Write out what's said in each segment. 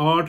8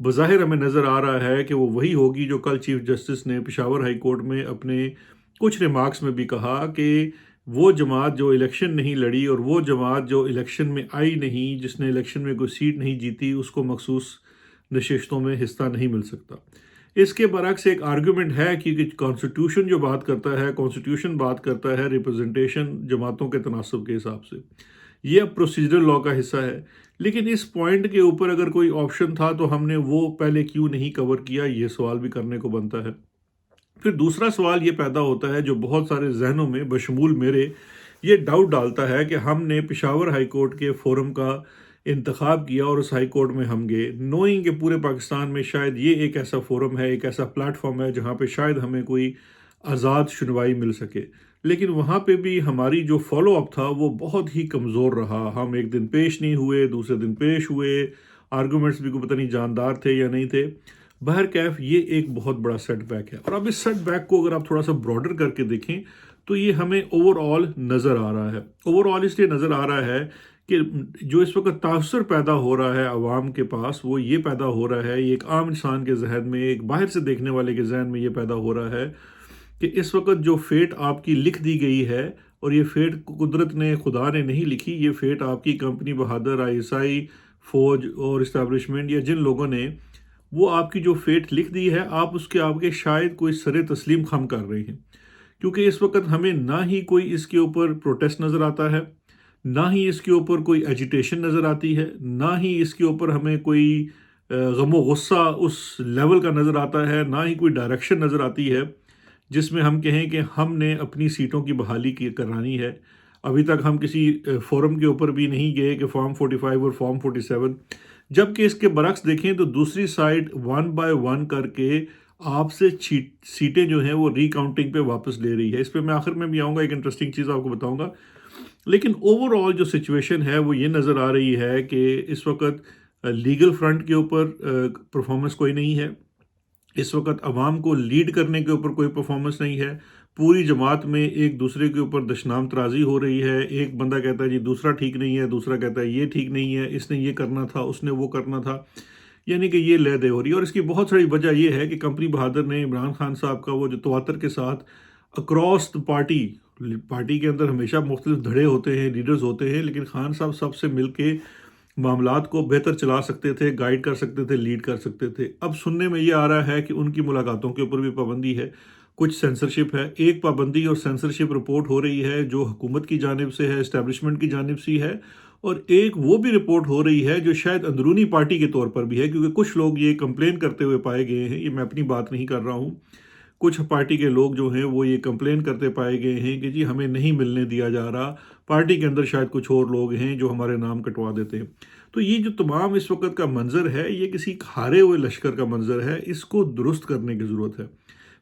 بظاہر ہمیں نظر آ رہا ہے کہ وہ وہی ہوگی جو کل چیف جسٹس نے پشاور ہائی کورٹ میں اپنے کچھ ریمارکس میں بھی کہا کہ وہ جماعت جو الیکشن نہیں لڑی اور وہ جماعت جو الیکشن میں آئی نہیں، جس نے الیکشن میں کوئی سیٹ نہیں جیتی، اس کو مخصوص نشستوں میں حصہ نہیں مل سکتا۔ اس کے برعکس ایک آرگیومنٹ ہے کہ کانسٹیٹیوشن جو بات کرتا ہے، کانسٹیٹیوشن بات کرتا ہے ریپرزنٹیشن جماعتوں کے تناسب کے حساب سے، یہ اب پروسیجرل لاء کا حصہ ہے۔ لیکن اس پوائنٹ کے اوپر اگر کوئی آپشن تھا تو ہم نے وہ پہلے کیوں نہیں کور کیا، یہ سوال بھی کرنے کو بنتا ہے۔ پھر دوسرا سوال یہ پیدا ہوتا ہے جو بہت سارے ذہنوں میں بشمول میرے یہ ڈاؤٹ ڈالتا ہے کہ ہم نے پشاور ہائی کورٹ کے فورم کا انتخاب کیا اور اس ہائی کورٹ میں ہم گئے، نوئنگ کہ پورے پاکستان میں شاید یہ ایک ایسا فورم ہے، ایک ایسا پلیٹ فارم ہے جہاں پہ شاید ہمیں کوئی آزاد سنوائی مل سکے، لیکن وہاں پہ بھی ہماری جو فالو اپ تھا وہ بہت ہی کمزور رہا۔ ہم ایک دن پیش نہیں ہوئے، دوسرے دن پیش ہوئے، آرگومنٹس بھی کوئی پتہ نہیں جاندار تھے یا نہیں تھے۔ بہرکیف یہ ایک بہت بڑا سیٹ بیک ہے، اور اب اس سیٹ بیک کو اگر آپ تھوڑا سا براڈر کر کے دیکھیں تو یہ ہمیں اوور آل نظر آ رہا ہے۔ اوور آل اس لیے نظر آ رہا ہے کہ جو اس وقت تاثر پیدا ہو رہا ہے عوام کے پاس، وہ یہ پیدا ہو رہا ہے، یہ ایک عام انسان کے ذہن میں، ایک باہر سے دیکھنے والے کے ذہن میں یہ پیدا ہو رہا ہے کہ اس وقت جو فیٹ آپ کی لکھ دی گئی ہے، اور یہ فیٹ قدرت نے، خدا نے نہیں لکھی، یہ فیٹ آپ کی company Bahadur, I S I, فوج اور اسٹیبلشمنٹ یا جن لوگوں نے وہ آپ کی جو فیٹ لکھ دی ہے، آپ اس کے آگے شاید کوئی سر تسلیم خم کر رہے ہیں، کیونکہ اس وقت ہمیں نہ ہی کوئی اس کے اوپر پروٹیسٹ نظر آتا ہے، نہ ہی اس کے اوپر کوئی ایجیٹیشن نظر آتی ہے، نہ ہی اس کے اوپر ہمیں کوئی غم و غصہ اس لیول کا نظر آتا ہے، نہ ہی کوئی ڈائریکشن نظر آتی ہے جس میں ہم کہیں کہ ہم نے اپنی سیٹوں کی بحالی کرانی ہے۔ ابھی تک ہم کسی فورم کے اوپر بھی نہیں گئے کہ فارم 45 اور فارم 47، جبکہ اس کے برعکس دیکھیں تو دوسری سائڈ 1 بائی 1 کر کے آپ سے سیٹیں جو ہیں وہ ری کاؤنٹنگ پہ واپس لے رہی ہے۔ اس پہ میں آخر میں بھی آؤں گا، ایک انٹرسٹنگ چیز آپ کو بتاؤں گا۔ لیکن اوور آل جو سچویشن ہے وہ یہ نظر آ رہی ہے کہ اس وقت لیگل فرنٹ کے اوپر پرفارمنس کوئی نہیں ہے، اس وقت عوام کو لیڈ کرنے کے اوپر کوئی پرفارمنس نہیں ہے، پوری جماعت میں ایک دوسرے کے اوپر دشنام ترازی ہو رہی ہے، ایک بندہ کہتا ہے جی دوسرا ٹھیک نہیں ہے، دوسرا کہتا ہے یہ ٹھیک نہیں ہے، اس نے یہ کرنا تھا، اس نے وہ کرنا تھا، یعنی کہ یہ لے دے ہو رہی ہے۔ اور اس کی بہت ساری وجہ یہ ہے کہ کمپنی بہادر نے عمران خان صاحب کا وہ جو تواتر کے ساتھ اکراس پارٹی کے اندر ہمیشہ مختلف دھڑے ہوتے ہیں، لیڈرز ہوتے ہیں، لیکن خان صاحب سب سے مل کے معاملات کو بہتر چلا سکتے تھے، گائیڈ کر سکتے تھے، لیڈ کر سکتے تھے۔ اب سننے میں یہ آ رہا ہے کہ ان کی ملاقاتوں کے اوپر بھی پابندی ہے، کچھ سینسرشپ ہے۔ ایک پابندی اور سینسرشپ رپورٹ ہو رہی ہے جو حکومت کی جانب سے ہے، اسٹیبلشمنٹ کی جانب سے ہے، اور ایک وہ بھی رپورٹ ہو رہی ہے جو شاید اندرونی پارٹی کے طور پر بھی ہے، کیونکہ کچھ لوگ یہ کمپلین کرتے ہوئے پائے گئے ہیں، یہ میں اپنی بات نہیں کر رہا ہوں، کچھ پارٹی کے لوگ جو ہیں وہ یہ کمپلین کرتے پائے گئے ہیں کہ جی ہمیں نہیں ملنے دیا جا رہا، پارٹی کے اندر شاید کچھ اور لوگ ہیں جو ہمارے نام کٹوا دیتے ہیں۔ تو یہ جو تمام اس وقت کا منظر ہے، یہ کسی ہارے ہوئے لشکر کا منظر ہے، اس کو درست کرنے کی ضرورت ہے۔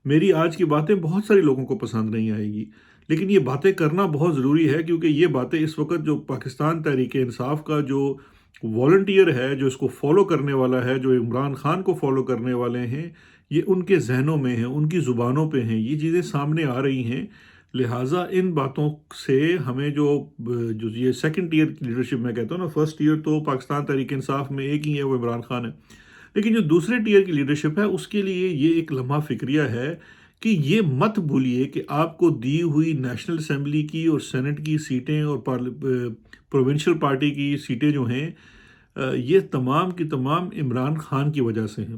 میری آج کی باتیں بہت سارے لوگوں کو پسند نہیں آئے گی، لیکن یہ باتیں کرنا بہت ضروری ہے، کیونکہ یہ باتیں اس وقت جو پاکستان تحریک انصاف کا جو والنٹیئر ہے، جو اس کو فالو کرنے والا ہے، جو عمران خان کو فالو کرنے والے ہیں، یہ ان کے ذہنوں میں ہیں، ان کی زبانوں پہ ہیں، یہ چیزیں سامنے آ رہی ہیں۔ لہٰذا ان باتوں سے ہمیں جو یہ سیکنڈ ٹیئر کی لیڈرشپ میں کہتا ہوں نا، فرسٹ ٹیئر تو پاکستان تحریک انصاف میں ایک ہی ہے، وہ عمران خان ہے، لیکن جو دوسرے ٹیئر کی لیڈرشپ ہے اس کے لیے یہ ایک لمحہ فکریہ ہے کہ یہ مت بھولیے کہ آپ کو دی ہوئی نیشنل اسمبلی کی اور سینٹ کی سیٹیں اور پروونشل پارٹی کی سیٹیں جو ہیں، یہ تمام کی تمام عمران خان کی وجہ سے ہیں۔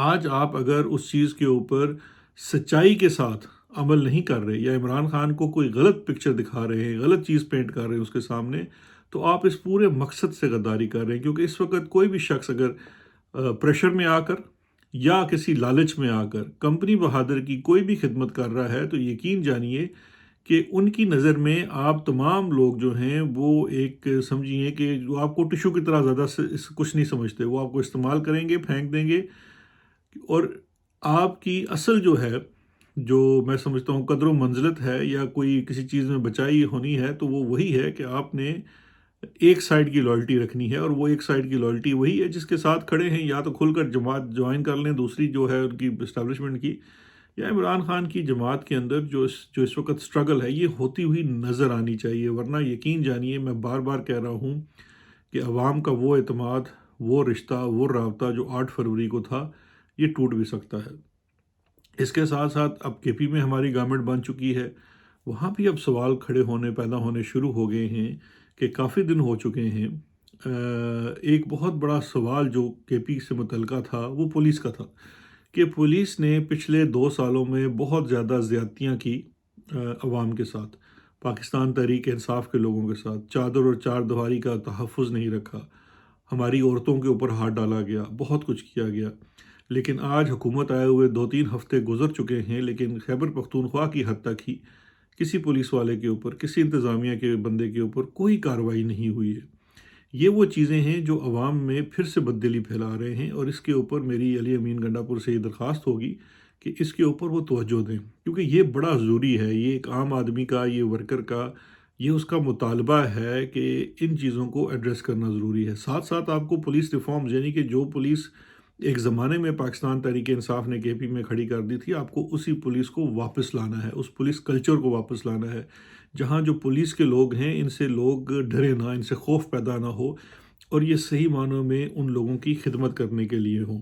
آج آپ اگر اس چیز کے اوپر سچائی کے ساتھ عمل نہیں کر رہے، یا عمران خان کو کوئی غلط پکچر دکھا رہے ہیں، غلط چیز پینٹ کر رہے ہیں اس کے سامنے، تو آپ اس پورے مقصد سے غداری کر رہے ہیں، کیونکہ اس وقت کوئی بھی شخص اگر پریشر میں آ کر یا کسی لالچ میں آ کر کمپنی بہادر کی کوئی بھی خدمت کر رہا ہے، تو یقین جانیے کہ ان کی نظر میں آپ تمام لوگ جو ہیں وہ ایک سمجھیے کہ جو آپ کو ٹشو کی طرح زیادہ کچھ نہیں سمجھتے، وہ آپ کو استعمال کریں گے، پھینک دیں گے، اور آپ کی اصل جو ہے، جو میں سمجھتا ہوں قدر و منزلت ہے یا کوئی کسی چیز میں بچائی ہونی ہے، تو وہ وہی ہے کہ آپ نے ایک سائڈ کی لائلٹی رکھنی ہے، اور وہ ایک سائڈ کی لائلٹی وہی ہے جس کے ساتھ کھڑے ہیں، یا تو کھل کر جماعت جوائن کر لیں دوسری جو ہے ان کی اسٹیبلشمنٹ کی، یا عمران خان کی جماعت کے اندر جو اس وقت سٹرگل ہے یہ ہوتی ہوئی نظر آنی چاہیے، ورنہ یقین جانیے میں بار بار کہہ رہا ہوں کہ عوام کا وہ اعتماد، وہ رشتہ وہ رابطہ جو 8 فروری کو تھا یہ ٹوٹ بھی سکتا ہے۔ اس کے ساتھ ساتھ اب کے پی میں ہماری گورنمنٹ بن چکی ہے، وہاں بھی اب سوال پیدا ہونے شروع ہو گئے ہیں کہ کافی دن ہو چکے ہیں۔ ایک بہت بڑا سوال جو کے پی سے متعلقہ تھا وہ پولیس کا تھا کہ پولیس نے پچھلے 2 سالوں میں بہت زیادہ زیادتیاں کی عوام کے ساتھ، پاکستان تحریک انصاف کے لوگوں کے ساتھ، چادر اور چار دیواری کا تحفظ نہیں رکھا، ہماری عورتوں کے اوپر ہاتھ ڈالا گیا، بہت کچھ کیا گیا۔ لیکن آج حکومت آئے ہوئے 2-3 ہفتے گزر چکے ہیں، لیکن خیبر پختونخوا کی حد تک ہی کسی پولیس والے کے اوپر، کسی انتظامیہ کے بندے کے اوپر کوئی کارروائی نہیں ہوئی ہے۔ یہ وہ چیزیں ہیں جو عوام میں پھر سے بددلی پھیلا رہے ہیں، اور اس کے اوپر میری علی امین گنڈا پور سے یہ درخواست ہوگی کہ اس کے اوپر وہ توجہ دیں، کیونکہ یہ بڑا ضروری ہے۔ یہ ایک عام آدمی کا، یہ ورکر کا، یہ اس کا مطالبہ ہے کہ ان چیزوں کو ایڈریس کرنا ضروری ہے۔ ساتھ ساتھ آپ کو پولیس ریفارمز، یعنی کہ جو پولیس ایک زمانے میں پاکستان تحریک انصاف نے کے پی میں کھڑی کر دی تھی، آپ کو اسی پولیس کو واپس لانا ہے، اس پولیس کلچر کو واپس لانا ہے، جہاں جو پولیس کے لوگ ہیں ان سے لوگ ڈرے نہ، ان سے خوف پیدا نہ ہو، اور یہ صحیح معنوں میں ان لوگوں کی خدمت کرنے کے لیے ہوں۔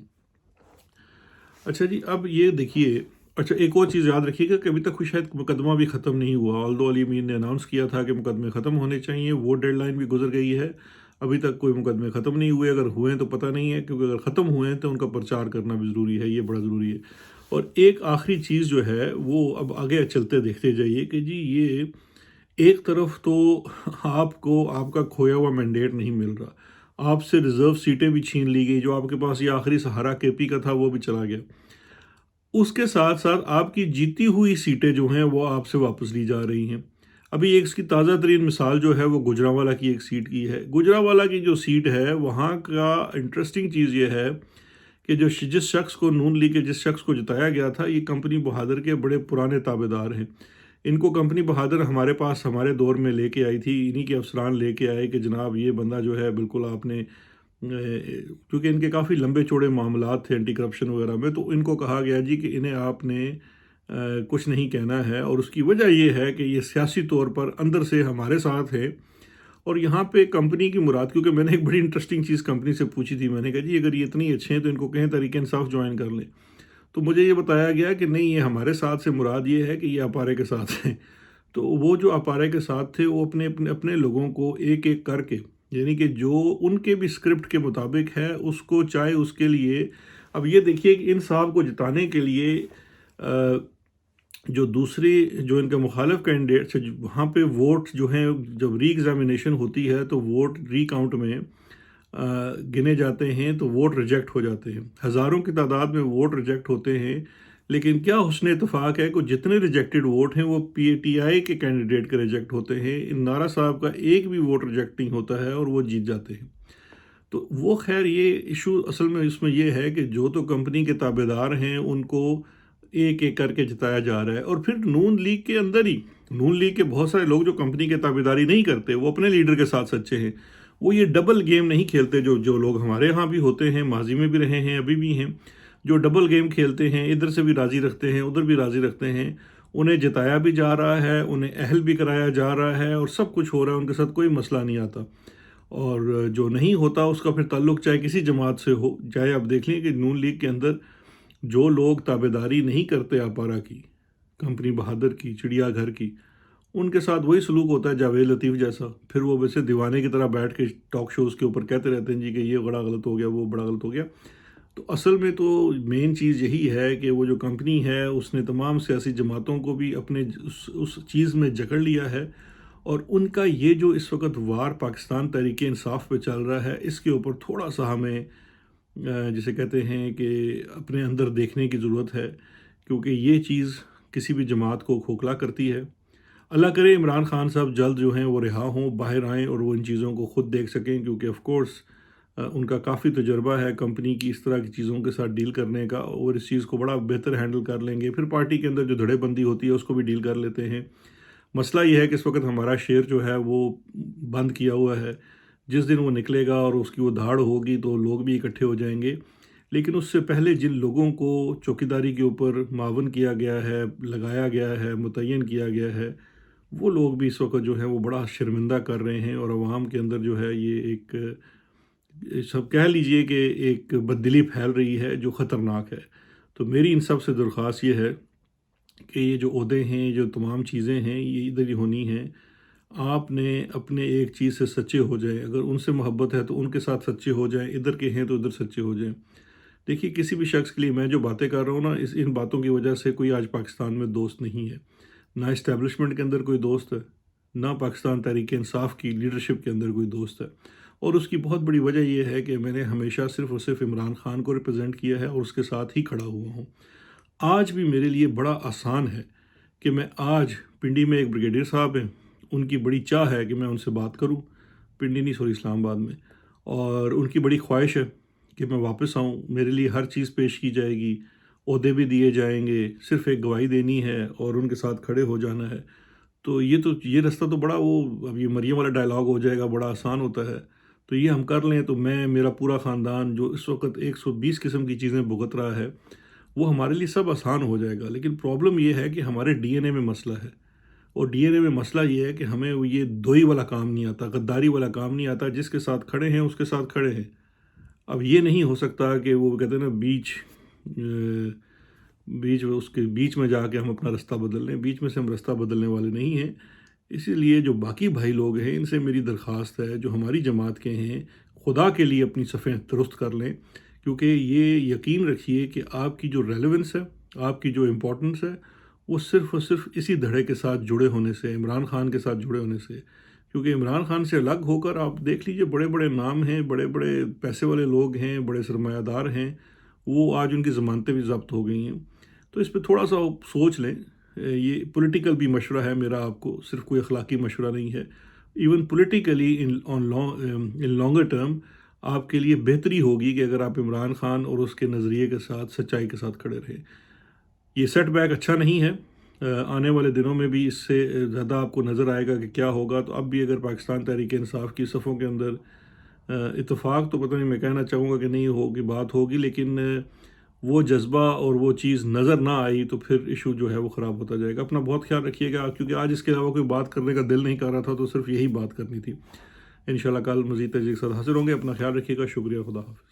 اچھا جی، اب یہ دیکھیے، اچھا ایک اور چیز یاد رکھیے گا کہ ابھی تک کوئی شاید مقدمہ بھی ختم نہیں ہوا، آلدو علی امین نے اناؤنس کیا تھا کہ مقدمے ختم ہونے چاہیے، وہ ڈیڈ لائن بھی گزر گئی ہے، ابھی تک کوئی مقدمے ختم نہیں ہوئے۔ اگر ہوئے ہیں تو پتہ نہیں ہے، کیونکہ اگر ختم ہوئے ہیں تو ان کا پرچار کرنا بھی ضروری ہے، یہ بڑا ضروری ہے۔ اور ایک آخری چیز جو ہے وہ اب آگے چلتے دیکھتے جائیے کہ جی یہ ایک طرف تو آپ کو آپ کا کھویا ہوا مینڈیٹ نہیں مل رہا، آپ سے ریزرو سیٹیں بھی چھین لی گئی، جو آپ کے پاس یہ آخری سہارا کے پی کا تھا وہ بھی چلا گیا۔ اس کے ساتھ ساتھ آپ کی جیتی ہوئی سیٹیں جو ہیں وہ آپ سے واپس لی جا رہی ہیں۔ ابھی ایک اس کی تازہ ترین مثال جو ہے وہ گجرانوالہ کی ایک سیٹ کی ہے۔ گجرانوالہ کی جو سیٹ ہے وہاں کا انٹرسٹنگ چیز یہ ہے کہ جس شخص کو نون لیگ کے جس شخص کو جتایا گیا تھا، یہ کمپنی بہادر کے بڑے پرانے تابع دار ہیں۔ ان کو کمپنی بہادر ہمارے پاس ہمارے دور میں لے کے آئی تھی، انہی کے افسران لے کے آئے کہ جناب یہ بندہ جو ہے بالکل آپ نے، کیونکہ ان کے کافی لمبے چوڑے معاملات تھے اینٹی کرپشن وغیرہ میں، تو ان کو کہا گیا جی کہ انہیں آپ نے کچھ نہیں کہنا ہے، اور اس کی وجہ یہ ہے کہ یہ سیاسی طور پر اندر سے ہمارے ساتھ ہے۔ اور یہاں پہ کمپنی کی مراد، کیونکہ میں نے ایک بڑی انٹرسٹنگ چیز کمپنی سے پوچھی تھی، میں نے کہا جی اگر یہ اتنی اچھے ہیں تو ان کو کہیں تحریک انصاف جوائن کر لیں، تو مجھے یہ بتایا گیا کہ نہیں، یہ ہمارے ساتھ سے مراد یہ ہے کہ یہ اپارے کے ساتھ ہیں۔ تو وہ جو اپارے کے ساتھ تھے وہ اپنے لوگوں کو ایک ایک کر کے، یعنی کہ جو ان کے بھی اسکرپٹ کے مطابق ہے اس کو، چاہے اس کے لیے، اب یہ دیکھیے کہ ان صاحب کو جتانے کے لیے جو دوسری جو ان کے مخالف کینڈیڈیٹس ہیں، وہاں پہ ووٹ جو ہیں جب ری ایگزامینیشن ہوتی ہے تو ووٹ ری کاؤنٹ میں گنے جاتے ہیں تو ووٹ ریجیکٹ ہو جاتے ہیں، ہزاروں کی تعداد میں ووٹ ریجیکٹ ہوتے ہیں۔ لیکن کیا حسن اتفاق ہے کہ جتنے ریجیکٹڈ ووٹ ہیں وہ پی اے ٹی آئی کے کینڈیڈیٹ کے ریجیکٹ ہوتے ہیں، ان نارا صاحب کا ایک بھی ووٹ ریجیکٹ نہیں ہوتا ہے اور وہ جیت جاتے ہیں۔ تو وہ خیر یہ ایشو اصل میں اس میں یہ ہے کہ جو تو کمپنی کے تابع دار ہیں ان کو ایک ایک کر کے جتایا جا رہا ہے، اور پھر نون لیگ کے اندر ہی، نون لیگ کے بہت سارے لوگ جو کمپنی کے تابع داری نہیں کرتے، وہ اپنے لیڈر کے ساتھ سچے ہیں، وہ یہ ڈبل گیم نہیں کھیلتے جو لوگ ہمارے ہاں بھی ہوتے ہیں، ماضی میں بھی رہے ہیں، ابھی بھی ہیں، جو ڈبل گیم کھیلتے ہیں، ادھر سے بھی راضی رکھتے ہیں ادھر بھی راضی رکھتے ہیں، انہیں جتایا بھی جا رہا ہے، انہیں اہل بھی کرایا جا رہا ہے، اور سب کچھ ہو رہا ہے، ان کے ساتھ کوئی مسئلہ نہیں آتا۔ اور جو نہیں ہوتا اس کا پھر تعلق چاہے کسی جماعت سے ہو، چاہے آپ دیکھ لیں کہ نون لیگ کے اندر جو لوگ تابع داری نہیں کرتے اپارا کی، کمپنی بہادر کی، چڑیا گھر کی، ان کے ساتھ وہی سلوک ہوتا ہے جاوید لطیف جیسا، پھر وہ ویسے دیوانے کی طرح بیٹھ کے ٹاک شوز کے اوپر کہتے رہتے ہیں جی کہ یہ بڑا غلط ہو گیا، وہ بڑا غلط ہو گیا۔ تو اصل میں تو مین چیز یہی ہے کہ وہ جو کمپنی ہے اس نے تمام سیاسی جماعتوں کو بھی اپنے اس چیز میں جکڑ لیا ہے، اور ان کا یہ جو اس وقت وار پاکستان تحریک انصاف پہ چل رہا ہے، اس کے اوپر تھوڑا سا ہمیں جسے کہتے ہیں کہ اپنے اندر دیکھنے کی ضرورت ہے، کیونکہ یہ چیز کسی بھی جماعت کو کھوکھلا کرتی ہے۔ اللہ کرے عمران خان صاحب جلد جو ہیں وہ رہا ہوں، باہر آئیں اور وہ ان چیزوں کو خود دیکھ سکیں، کیونکہ آف کورس ان کا کافی تجربہ ہے کمپنی کی اس طرح کی چیزوں کے ساتھ ڈیل کرنے کا، اور اس چیز کو بڑا بہتر ہینڈل کر لیں گے، پھر پارٹی کے اندر جو دھڑے بندی ہوتی ہے اس کو بھی ڈیل کر لیتے ہیں۔ مسئلہ یہ ہے کہ اس وقت ہمارا شیئر جو ہے وہ بند کیا ہوا ہے، جس دن وہ نکلے گا اور اس کی وہ دھاڑ ہوگی تو لوگ بھی اکٹھے ہو جائیں گے، لیکن اس سے پہلے جن لوگوں کو چوکیداری کے اوپر معاون کیا گیا ہے، لگایا گیا ہے، متعین کیا گیا ہے، وہ لوگ بھی اس وقت جو ہے وہ بڑا شرمندہ کر رہے ہیں، اور عوام کے اندر جو ہے یہ ایک سب کہہ لیجئے کہ ایک بددلی پھیل رہی ہے جو خطرناک ہے۔ تو میری ان سب سے درخواست یہ ہے کہ یہ جو عہدے ہیں، جو تمام چیزیں ہیں، یہ ادھر ہی ہونی ہیں۔ آپ نے اپنے ایک چیز سے سچے ہو جائیں، اگر ان سے محبت ہے تو ان کے ساتھ سچے ہو جائیں، ادھر کے ہیں تو ادھر سچے ہو جائیں۔ دیکھیے کسی بھی شخص کے لیے میں جو باتیں کر رہا ہوں نا، ان باتوں کی وجہ سے کوئی آج پاکستان میں دوست نہیں ہے، نہ اسٹیبلشمنٹ کے اندر کوئی دوست ہے، نہ پاکستان تحریک انصاف کی لیڈرشپ کے اندر کوئی دوست ہے۔ اور اس کی بہت بڑی وجہ یہ ہے کہ میں نے ہمیشہ صرف اور صرف عمران خان کو ریپرزینٹ کیا ہے اور اس کے ساتھ ہی کھڑا ہوا ہوں۔ آج بھی میرے لیے بڑا آسان ہے کہ میں آج پنڈی میں ایک بریگیڈیئر صاحب ہیں، ان کی بڑی چاہ ہے کہ میں ان سے بات کروں، پنڈی نہیں سوری اسلام آباد میں، اور ان کی بڑی خواہش ہے کہ میں واپس آؤں، میرے لیے ہر چیز پیش کی جائے گی، عہدے بھی دیے جائیں گے، صرف ایک گواہی دینی ہے اور ان کے ساتھ کھڑے ہو جانا ہے۔ تو یہ رستہ تو بڑا، وہ اب یہ مریم والا ڈائلاگ ہو جائے گا، بڑا آسان ہوتا ہے۔ تو یہ ہم کر لیں تو میں، میرا پورا خاندان جو اس وقت 120 قسم کی چیزیں بھگت رہا ہے، وہ ہمارے لیے سب آسان ہو جائے گا۔ لیکن پرابلم یہ ہے کہ ہمارے ڈی این اے میں مسئلہ ہے، اور ڈی این اے میں مسئلہ یہ ہے کہ ہمیں یہ دوئی والا کام نہیں آتا، غداری والا کام نہیں آتا، جس کے ساتھ کھڑے ہیں اس کے ساتھ کھڑے ہیں۔ اب یہ نہیں ہو سکتا کہ وہ کہتے ہیں نا بیچ میں جا کے ہم اپنا رستہ بدل لیں، بیچ میں سے ہم رستہ بدلنے والے نہیں ہیں۔ اسی لیے جو باقی بھائی لوگ ہیں، ان سے میری درخواست ہے، جو ہماری جماعت کے ہیں، خدا کے لیے اپنی صفیں درست کر لیں، کیونکہ یہ یقین رکھیے کہ آپ کی جو ریلیونس ہے، آپ کی جو امپورٹنس ہے، وہ صرف اور صرف اسی دھڑے کے ساتھ جڑے ہونے سے، عمران خان کے ساتھ جڑے ہونے سے۔ کیونکہ عمران خان سے الگ ہو کر آپ دیکھ لیجئے، بڑے بڑے نام ہیں، بڑے بڑے پیسے والے لوگ ہیں، بڑے سرمایہ دار ہیں، وہ آج ان کی ضمانتیں بھی ضبط ہو گئی ہیں۔ تو اس پہ تھوڑا سا سوچ لیں۔ یہ پولیٹیکل بھی مشورہ ہے میرا آپ کو، صرف کوئی اخلاقی مشورہ نہیں ہے۔ ایون پولیٹیکلی ان لانگر ٹرم آپ کے لیے بہتری ہوگی کہ اگر آپ عمران خان اور اس کے نظریے کے ساتھ سچائی کے ساتھ کھڑے رہیں۔ یہ سیٹ بیک اچھا نہیں ہے، آنے والے دنوں میں بھی اس سے زیادہ آپ کو نظر آئے گا کہ کیا ہوگا۔ تو اب بھی اگر پاکستان تحریک انصاف کی صفوں کے اندر اتفاق، تو پتہ نہیں، میں کہنا چاہوں گا کہ نہیں ہوگی، بات ہوگی، لیکن وہ جذبہ اور وہ چیز نظر نہ آئی تو پھر ایشو جو ہے وہ خراب ہوتا جائے گا۔ اپنا بہت خیال رکھیے گا، کیونکہ آج اس کے علاوہ کوئی بات کرنے کا دل نہیں کر رہا تھا، تو صرف یہی بات کرنی تھی۔ انشاءاللہ کل مزید تجزیے کے ساتھ حاضر ہوں گے۔ اپنا خیال رکھیے گا، شکریہ، خدا حافظ۔